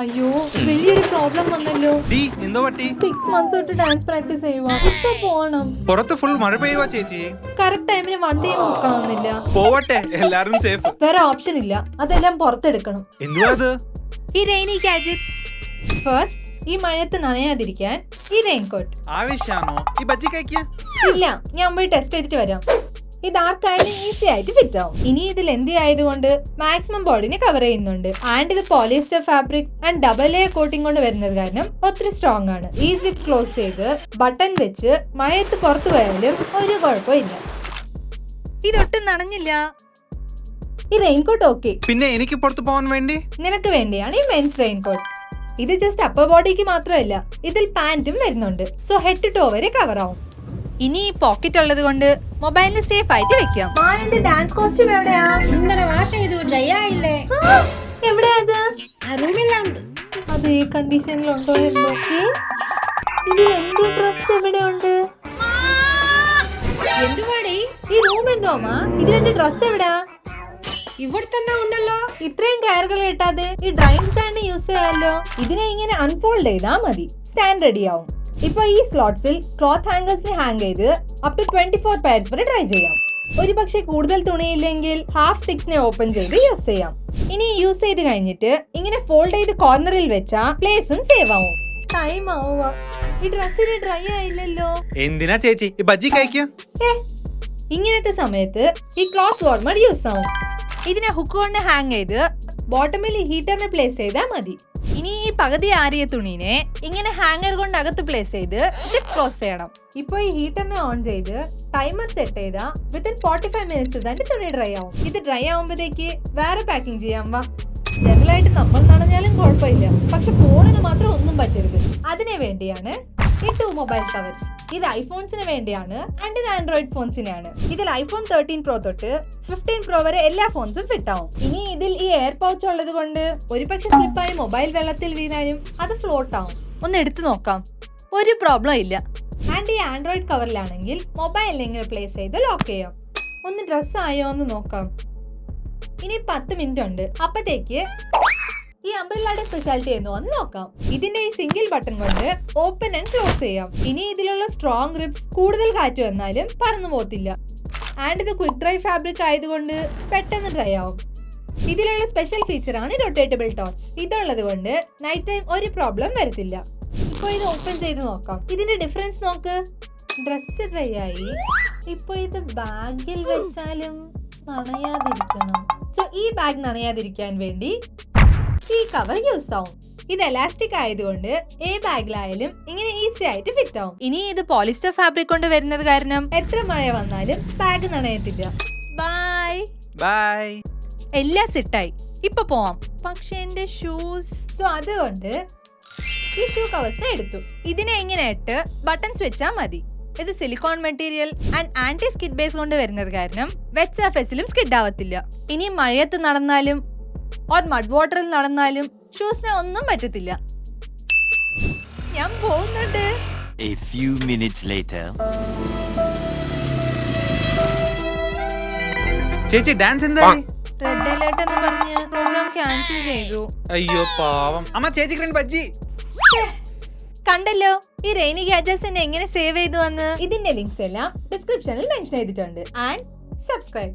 അയ്യോ വലിയൊരു പ്രോബ്ലം വന്നല്ലോ. എന്തോ പറ്റി? 6 months തൊട്ട് ഡാൻസ് പ്രാക്ടീസ് ചെയ്യുവാ. ഇപ്പൊ പോണം. പുറത്ത് ഫുൾ മഴ പെയ്യുവാ ചേച്ചി. കറക്റ്റ് ടൈമിന് വണ്ടിയും ബുക്ക് ആവുന്നില്ല. പോവട്ടെ, എല്ലാരും സേഫ്. വേറെ ഓപ്ഷൻ ഇല്ല, അതെല്ലാം പുറത്തെടുക്കണം. എന്തുവാ അത്? ഈ റെയിനി ഗാഡ്ജറ്റ്സ്. ഫസ്റ്റ് ഈ മഴയത്ത് നനയാതിരിക്കാൻ ഈ റെയിൻകോട്ട്. ആവശ്യാണോ ഈ ബജ്ജി കഴിക്ക? ഇല്ല, ഞാൻ പോയി ടെസ്റ്റ് ചെയ്തിട്ട് വരാം. ഇത് ആർക്കായാലും ഈസി ആയിട്ട് ഫിറ്റ് ആവും. ഇനി ഇതിൽ എന്ത് ആയതുകൊണ്ട് മാക്സിമം ബോഡിനെ കവർ ചെയ്യുന്നുണ്ട്. ആൻഡ് ഇത് polyester fabric and double layer coating കൊണ്ട് വരുന്നത് കാരണം ഒത്തിരി സ്ട്രോങ് ആണ്. ഈ സിപ്പ് ക്ലോസ് ചെയ്ത് ബട്ടൺ വെച്ച് മഴയത്ത് പുറത്തു പോയാലും ഒരു കുഴപ്പമില്ല. ഇതൊട്ടും നനഞ്ഞില്ല. ഈ റെയിൻകോട്ട് ഓക്കെ. പിന്നെ എനിക്ക് പുറത്തു പോകാൻ വേണ്ടി നിനക്ക് വേണ്ടിയാണ് ഈ മെൻസ് റെയിൻകോട്ട്. ഇത് ജസ്റ്റ് അപ്പർ ബോഡിക്ക് മാത്രമല്ല, ഇതിൽ പാന്റും വരുന്നുണ്ട്. സോ ഹെഡ് ടു ടോ വരെ കവർ ആവും. ഇനി ഈ പോക്കറ്റ് ഉള്ളത് കൊണ്ട് മൊബൈലിന് സേഫ് ആയിട്ട് വെക്കാം. ഡാൻസ് കോസ്റ്റ്യൂം എവിടെയാ? ഇന്നലെ വാഷ് ചെയ്തു, ഡ്രൈ ആയില്ലേ? എവിടെയാ അത്? ആ റൂമിലാണ്. അത് ഈ കണ്ടീഷനിലുണ്ടോ എന്തോ? ഇതിൽ എന്തോ ഡ്രസ് എവിടെ ഉണ്ട്? എന്തുവാടി ഈ റൂം എന്തോ അമ്മ? ഇതിലെന്റെ ഡ്രസ് എവിടെയാ? ഇവിടെ തന്നെ ഉണ്ടല്ലോ. ഇത്രയും കയറുകൾ കിട്ടാതെ ഈ ഡ്രൈയിങ് സ്റ്റാൻഡ് യൂസ് ചെയ്യാമല്ലോ. ഇതിനെ ഇങ്ങനെ അൺഫോൾഡ് ചെയ്താൽ മതി, സ്റ്റാൻഡ് റെഡി ആവും. ഇപ്പൊ ഈ സ്ലോട്ട്സിൽ ക്ലോത്ത് ഹാംഗേഴ്സിന് ഹാങ് ചെയ്ത് അപ് ടു 24 പെയർസ് വരെ ട്രൈ ചെയ്യാം. ഒരു പക്ഷേ കൂടുതൽ തുണിയില്ലെങ്കിൽ ഹാഫ് സ്റ്റിക്സിനെ ഓപ്പൺ ചെയ്ത് യൂസ് ചെയ്യാം. ഇനി യൂസ് ചെയ്ത് കഴിഞ്ഞിട്ട് ഇങ്ങനെ ഫോൾഡ് ചെയ്ത് കോർണറിൽ വെച്ചാ പ്ലേസും സേവ് ആവും. ടൈം ആവുക. ഈ ഡ്രസ്സിന് ഡ്രൈ ആയില്ലല്ലോ. എന്തിനാ ചേച്ചി ഈ ബജ്ജി കഴിക്ക? ഇങ്ങനത്തെ സമയത്ത് ഈ ക്ലോത്ത് വാർമർ യൂസ് ആവും. ഇതിനെ ഹുക്ക് കൊണ്ട് ഹാങ് ചെയ്ത് ബോട്ടമിൽ ഹീറ്ററിനെ പ്ലേസ് ചെയ്താൽ മതി. ഇനി ഈ പകുതി ആറിയ തുണിനെ ഇങ്ങനെ ഹാങ്ങർ കൊണ്ട് അകത്ത് പ്ലേസ് ചെയ്ത് സിപ്പ് ക്ലോസ് ചെയ്യണം. ഇപ്പൊ ഈ ഹീറ്ററിനെ ഓൺ ചെയ്ത് ടൈമർ സെറ്റ് ചെയ്താൽ വിത്തിൻ 45 മിനിറ്റ്സ് തന്നെ തുണി ഡ്രൈ ആവും. ഇത് ഡ്രൈ ആവുമ്പോഴത്തേക്ക് വേറെ പാക്കിംഗ് ചെയ്യാം. വാ, ജനറലായിട്ട് നമ്മൾ നനഞ്ഞാലും കുഴപ്പമില്ല, പക്ഷെ ഫോണിന് മാത്രം ഒന്നും പറ്റരുത്. അതിനു വേണ്ടിയാണ് ഈ 2 മൊബൈൽ കവേഴ്സ്. ഇത് ഐഫോൺസിന് വേണ്ടിയാണ് ആൻഡ് ഇത് ആൻഡ്രോയിഡ് ഫോൺസിനാണ്. ഇതിൽ ഐഫോൺ 13 Pro തൊട്ട് 15 Pro വരെ എല്ലാ ഫോൺസും ഫിറ്റ് ആവും. ഇനി ഇതിൽ ഈ എയർ പൗച്ച് ഉള്ളത് കൊണ്ട് ഒരു പക്ഷെ സ്ലിപ്പായി മൊബൈൽ വെള്ളത്തിൽ വീണാലും അത് ഫ്ലോട്ട് ആവും. ഒന്ന് എടുത്തു നോക്കാം, ഒരു പ്രോബ്ലം ഇല്ല. ആൻഡ് ഈ ആൻഡ്രോയിഡ് കവറിലാണെങ്കിൽ മൊബൈലിൽ ഇങ്ങനെ പ്ലേസ് ചെയ്ത് ലോക്ക് ചെയ്യാം. ഒന്ന് ഡ്രസ് ആയോ എന്ന് നോക്കാം. ഇനി 10 മിനിറ്റ് ഉണ്ട്. അപ്പത്തേക്ക് ഈ അംബ്രല്ലയുടെ സ്പെഷ്യാലിറ്റി എന്ന് നോക്കാം. ഇതിന്റെ ഈ സിംഗിൾ ബട്ടൺ കൊണ്ട് ഓപ്പൺ ആൻഡ് ക്ലോസ് ചെയ്യാം. ഇനി ഇതിലുള്ള സ്ട്രോങ് റിബ്സ് കൂടുതൽ കാറ്റ് വന്നാലും പറന്നു പോകത്തില്ല. ആൻഡ് ഇത് ക്വിക്ക് ഡ്രൈ ഫാബ്രിക് ആയതുകൊണ്ട് പെട്ടെന്ന് ഡ്രൈ ആവും. ഇതിലുള്ള സ്പെഷ്യൽ ഫീച്ചർ ആണ് റൊട്ടേറ്റബിൾ ടോർച്ച്. ഇതുള്ളത് കൊണ്ട് നൈറ്റ് ടൈം ഒരു പ്രോബ്ലം വരത്തില്ല. ഇപ്പൊ ഇത് ഓപ്പൺ ചെയ്ത് നോക്കാം. ഇതിന്റെ ഡിഫറൻസ് നോക്ക്. ഡ്രസ് ഡ്രൈ ആയി. ഇപ്പൊ ഇത് ബാഗിൽ വെച്ചാലും നനയാതിരിക്കണം. സോ ഈ ബാഗ് നനയാതിരിക്കാൻ വേണ്ടി ഈ കവർ യൂസ് ആവും. ഇത് എലാസ്റ്റിക് ആയതുകൊണ്ട് ഏ ബാഗിലായാലും ഇങ്ങനെ ഈസി ആയിട്ട് ഫിറ്റ് ആവും. ഇനി ഇത് പോളിസ്റ്റർ ഫാബ്രിക് കൊണ്ട് വരുന്നത് കാരണം എത്ര മഴ വന്നാലും ബാഗ് നനയത്തില്ല. Bye bye. എല്ലാം സെറ്റായി. ഇപ്പൊ പോവാം. പക്ഷെ എന്റെ ഷൂസ്. സോ അതുകൊണ്ട് ഈ ഷൂ കവേഴ്സിനെ എടുത്തു. ഇതിനെ ഇങ്ങനെ ഇട്ട് ബട്ടൺസ് വെച്ചാൽ മതി. ഇത് silicone material and anti skid base കൊണ്ട് വരുന്നത് കാരണം വെറ്റ് സർഫേസിലും സ്കിഡ് ആവത്തില്ല. ഇനി മഴയത്ത് നടന്നാലും ഓർ മഡ് വാട്ടറിൽ നടന്നാലും ഷൂസിനെ ഒന്നും പറ്റത്തില്ല. ഞാൻ പോകുന്നുണ്ട്. A few minutes later. ചേച്ചി ഡാൻസ് എന്തായി? റെഡ് അലേർട്ട് എന്ന് പറഞ്ഞ് പ്രോഗ്രാം ക്യാൻസൽ ചെയ്തു. അയ്യോ പാവം. അമ്മ ചേച്ചിക്ക് ബജ്ജി കണ്ടല്ലോ ഈ റെയിനി ഗാഡ്ജറ്റ്സ് എങ്ങനെ സേവ് ചെയ്തു വന്ന്. ഇതിന്റെ ലിങ്ക്സ് എല്ലാം ഡിസ്ക്രിപ്ഷനിൽ മെൻഷൻ ചെയ്തിട്ടുണ്ട്. And subscribe.